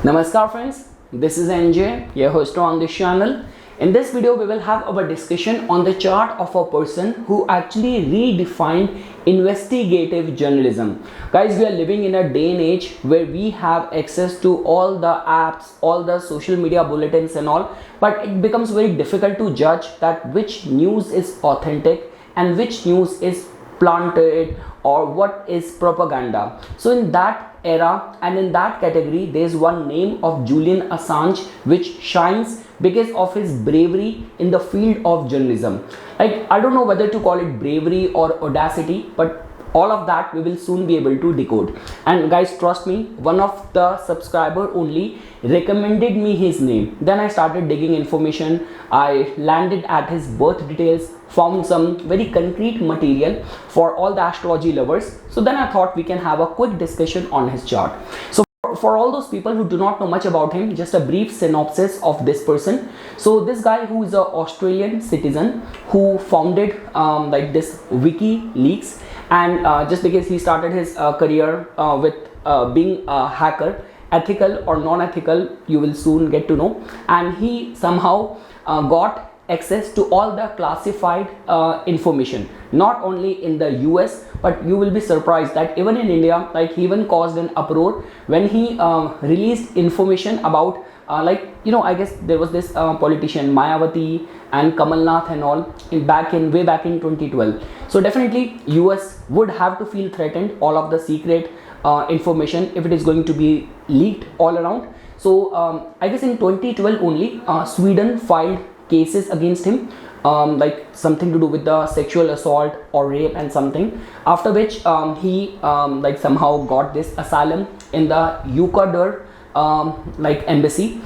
Namaskar friends, this is NJ, your host on this channel. In this video, we will have our discussion on the chart of a person who actually redefined investigative journalism. Guys, we are living in a day and age where we have access to all the apps, all the social media bulletins and all, but it becomes very difficult to judge that which news is authentic and which news is planted or what is propaganda. So in that era and in that category, there is one name of Julian Assange which shines because of his bravery in the field of journalism. Like, I don't know whether to call it bravery or audacity, but all of that we will soon be able to decode. And guys, trust me, one of the subscriber only recommended me his name. Then I started digging information. I landed at his birth details, found some very concrete material for all the astrology lovers. So then I thought we can have a quick discussion on his chart. So for all those people who do not know much about him, just a brief synopsis of this person. So this guy, who is an Australian citizen who founded this WikiLeaks, and just because he started his career with being a hacker, ethical or non-ethical, you will soon get to know, and he somehow got access to all the classified information, not only in the US, but you will be surprised that even in India, like, he even caused an uproar when he released information about I guess there was this politician Mayawati and Kamal Nath and all way back in 2012. So definitely US would have to feel threatened, all of the secret information, if it is going to be leaked all around. So I guess in 2012 only, Sweden filed cases against him, like something to do with the sexual assault or rape and something, after which he somehow got this asylum in the Ecuador embassy,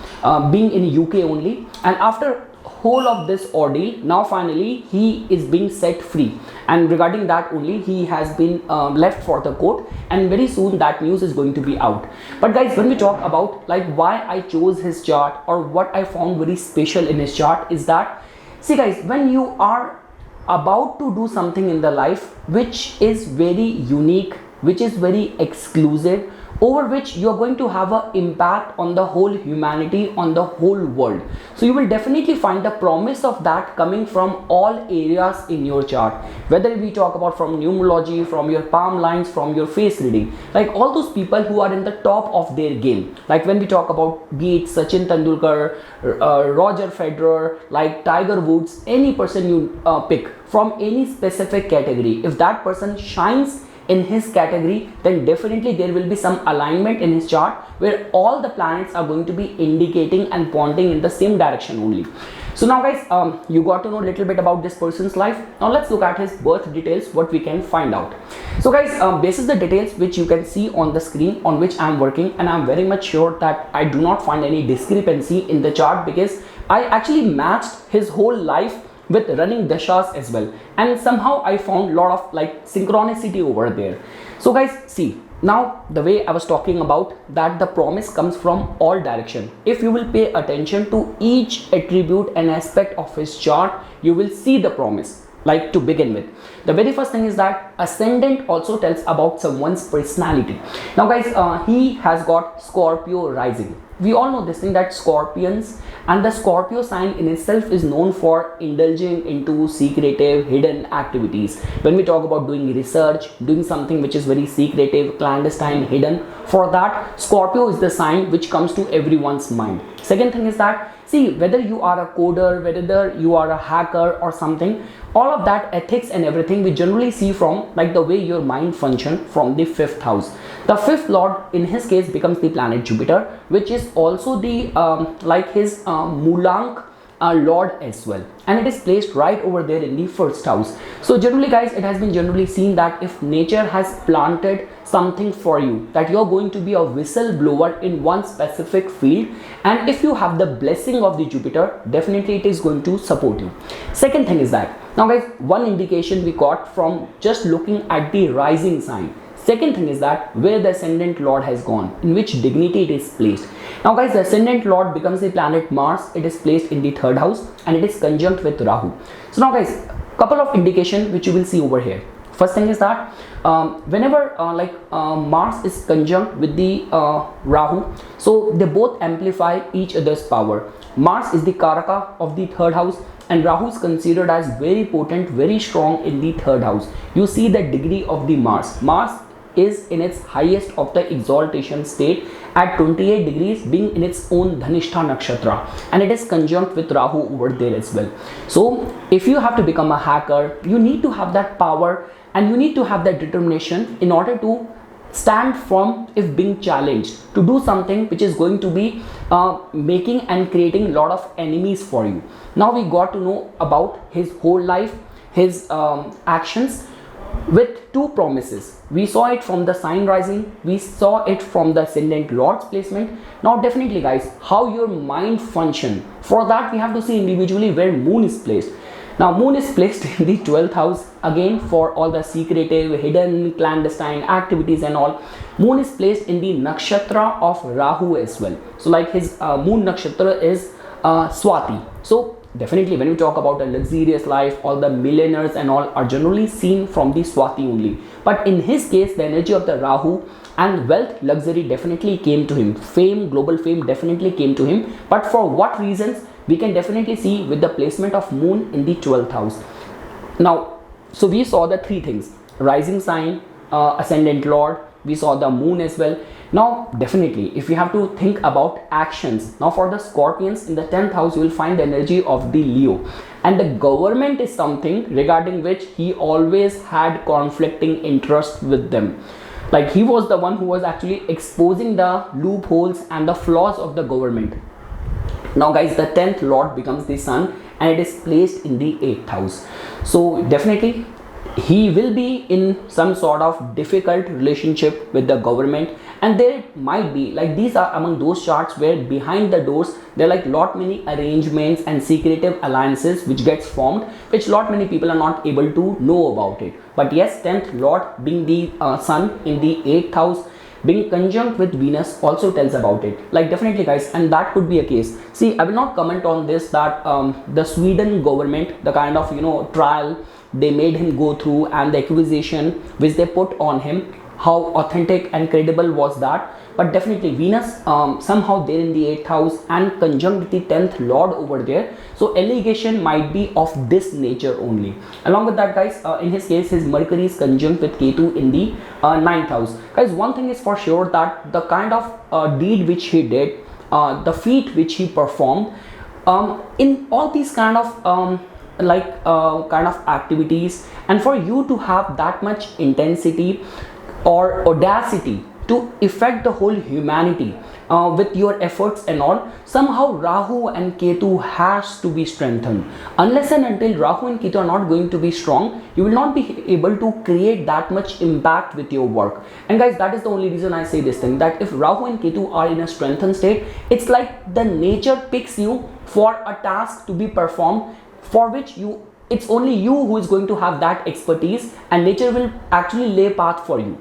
being in UK only. And after whole of this ordeal, now finally he is being set free, and regarding that only, he has been left for the court, and very soon that news is going to be out. But guys, when we talk about why I chose his chart or what I found very special in his chart, is that, see guys, when you are about to do something in the life which is very unique, which is very exclusive, over which you are going to have an impact on the whole humanity, on the whole world, so you will definitely find the promise of that coming from all areas in your chart, whether we talk about from numerology, from your palm lines, from your face reading, like all those people who are in the top of their game, like when we talk about, be it Sachin Tendulkar, Roger Federer, like Tiger Woods, any person you pick from any specific category, if that person shines in his category, then definitely there will be some alignment in his chart where all the planets are going to be indicating and pointing in the same direction only. So now guys, you got to know a little bit about this person's life. Now let's look at his birth details, what we can find out. So guys, this is the details which you can see on the screen on which I am working, and I am very much sure that I do not find any discrepancy in the chart, because I actually matched his whole life with running dashas as well, and somehow I found a lot of synchronicity over there. So guys, see, now the way I was talking about that the promise comes from all direction. If you will pay attention to each attribute and aspect of his chart, you will see the promise. Like, to begin with, the very first thing is that ascendant also tells about someone's personality. Now guys, he has got Scorpio rising. We all know this thing, that Scorpions and the Scorpio sign in itself is known for indulging into secretive, hidden activities. When we talk about doing research, doing something which is very secretive, clandestine, hidden, for that Scorpio is the sign which comes to everyone's mind. Second thing is that, see, whether you are a coder, whether you are a hacker or something, all of that ethics and everything we generally see from the way your mind function from the 5th house. The 5th lord in his case becomes the planet Jupiter, which is also the his Mulank lord as well, and it is placed right over there in the 1st house. So generally guys, it has been generally seen that if nature has planted something for you, that you're going to be a whistleblower in one specific field, and if you have the blessing of the Jupiter, definitely it is going to support you. Second thing is that, now guys, one indication we got from just looking at the rising sign. Second thing is that where the ascendant lord has gone, in which dignity it is placed. Now guys, the ascendant lord becomes the planet Mars. It is placed in the 3rd house and it is conjunct with Rahu. So now guys, couple of indication which you will see over here. First thing is that whenever Mars is conjunct with the Rahu, so they both amplify each other's power. Mars is the Karaka of the third house, and Rahu is considered as very potent, very strong in the third house. You see the degree of the Mars. Mars is in its highest of the exaltation state at 28 degrees, being in its own Dhanishta Nakshatra, and it is conjunct with Rahu over there as well. So if you have to become a hacker, you need to have that power and you need to have that determination in order to stand firm if being challenged, to do something which is going to be making and creating a lot of enemies for you. Now we got to know about his whole life, his actions, with two promises. We saw it from the sign rising, we saw it from the ascendant lord's placement. Now definitely guys, how your mind function, for that we have to see individually where moon is placed. Now moon is placed in the 12th house, again for all the secretive, hidden, clandestine activities and all. Moon is placed in the nakshatra of Rahu as well. So like his moon nakshatra is Swati. So definitely when you talk about a luxurious life, all the millionaires and all are generally seen from the Swati only. But in his case, the energy of the Rahu and wealth, luxury definitely came to him. Fame, global fame definitely came to him. But for what reasons, we can definitely see with the placement of moon in the 12th house. Now, so we saw the three things: rising sign, ascendant lord, we saw the moon as well. Now definitely if you have to think about actions, now for the Scorpions in the 10th house you will find the energy of the Leo, and the government is something regarding which he always had conflicting interest with them. Like he was the one who was actually exposing the loopholes and the flaws of the government. Now guys, the 10th lord becomes the sun and it is placed in the 8th house. So definitely he will be in some sort of difficult relationship with the government, and there might be like, these are among those charts where behind the doors there are like lot many arrangements and secretive alliances which gets formed, which lot many people are not able to know about it. But yes, 10th lord being the sun in the 8th house, being conjunct with Venus, also tells about it. Like definitely guys, and that could be a case. See, I will not comment on this, that the Sweden government, the kind of trial they made him go through and the accusation which they put on him, how authentic and credible was that. But definitely Venus somehow there in the 8th house and conjunct with the 10th lord over there, so allegation might be of this nature only. Along with that guys, in his case his Mercury is conjunct with Ketu in the 9th house. Guys, one thing is for sure, that the kind of deed which he did, the feat which he performed, in all these kind of activities, and for you to have that much intensity or audacity to affect the whole humanity with your efforts and all, somehow Rahu and Ketu has to be strengthened. Unless and until Rahu and Ketu are not going to be strong, you will not be able to create that much impact with your work. And guys, that is the only reason I say this thing, that if Rahu and Ketu are in a strengthened state, it's like the nature picks you for a task to be performed, for which it's only you who is going to have that expertise, and nature will actually lay path for you.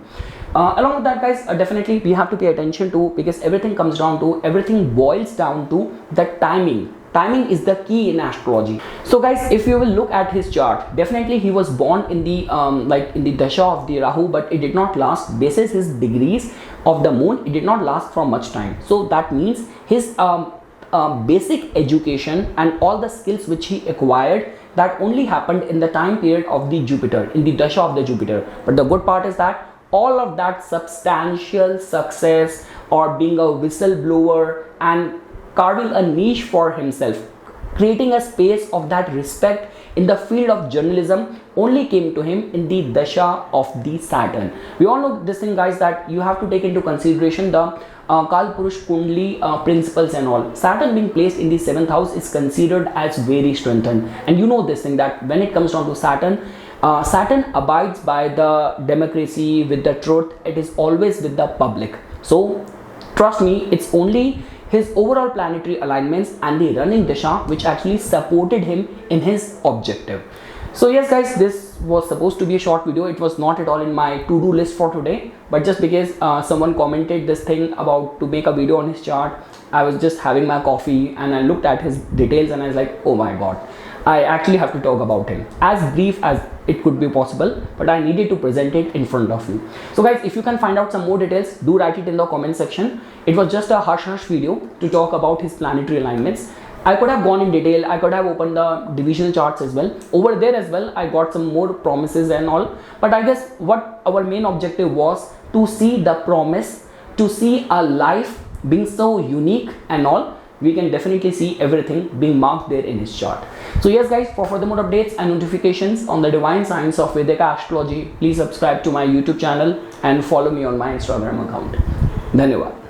Along with that guys, definitely we have to pay attention to, because everything boils down to the timing. Timing is the key in astrology. So guys, if you will look at his chart, definitely he was born in the in the dasha of the Rahu, but it did not last. Basis his degrees of the moon, it did not last for much time. So that means his basic education and all the skills which he acquired, that only happened in the time period of the Jupiter, in the dasha of the Jupiter. But the good part is that all of that substantial success, or being a whistleblower and carving a niche for himself, creating a space of that respect in the field of journalism, only came to him in the dasha of the Saturn. We all know this thing guys, that you have to take into consideration the Kalpurush Kundli principles and all. Saturn being placed in the 7th house is considered as very strengthened, and you know this thing, that when it comes down to Saturn, Saturn abides by the democracy, with the truth. It is always with the public. So trust me, it's only his overall planetary alignments and the running dasha which actually supported him in his objective. So yes guys, this was supposed to be a short video. It was not at all in my to-do list for today, but just because someone commented this thing about to make a video on his chart, I was just having my coffee and I looked at his details and I was like, oh my god, I actually have to talk about him. As brief as it could be possible, but I needed to present it in front of you. So guys, if you can find out some more details, do write it in the comment section. It was just a hush video to talk about his planetary alignments. I could have gone in detail, I could have opened the divisional charts as well. Over there as well, I got some more promises and all. But I guess what our main objective was to see the promise, to see a life being so unique and all. We can definitely see everything being marked there in his chart. So yes guys, for further more updates and notifications on the divine science of Vedika astrology, please subscribe to my YouTube channel and follow me on my Instagram account. Dhanyavad.